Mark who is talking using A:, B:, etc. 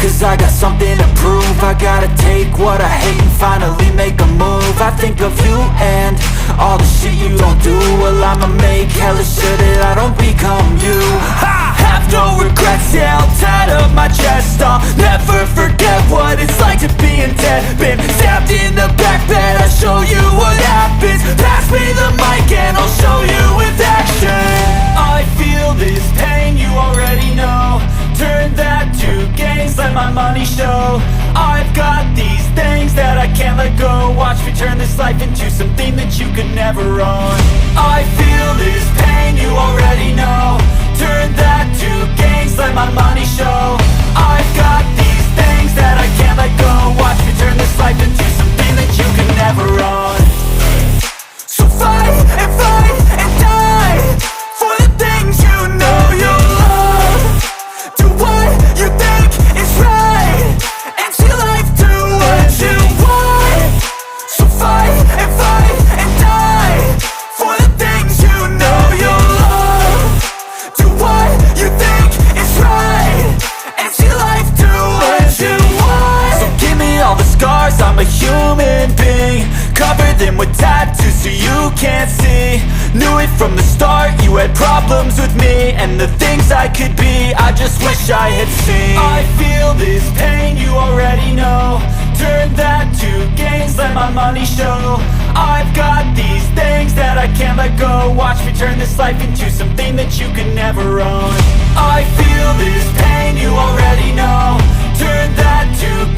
A: cause I got something to prove. I gotta take what I hate and finally make a move. I think of you and all the shit you don't do. Well, I'ma make hella sure that I don't become you. I have no regrets, yeah, I'll tattle my chest. I'll never forget what it's like to be in debt. Been stabbed in the back bed, I'll show you what happens. Pass me the mic and I'll show you with action. I feel this pain, you already know. Turn that to gains, let my money show. I've got these things that I can't let go. Watch me turn this life into something that you could never own. I feel this pain, you already know. Turn that to gains, let my money show. I've got these things that I can't let go. Watch me turn this life into something that you could never own. So fight and die for the things you know you love. Do what you think is right and see life do what you want. So fight and die for the things you know you love. Do what you think is right and see life do what you want. So give me all the scars, I'm a human being. Cover them with tattoos so you can't see. Knew it from the start, you had problems with me and the things I could be, I just wish I had seen. I feel this pain, you already know. Turn that to gains, let my money show. I've got these things that I can't let go. Watch me turn this life into something that you could never own. I feel this pain, you already know. Turn that to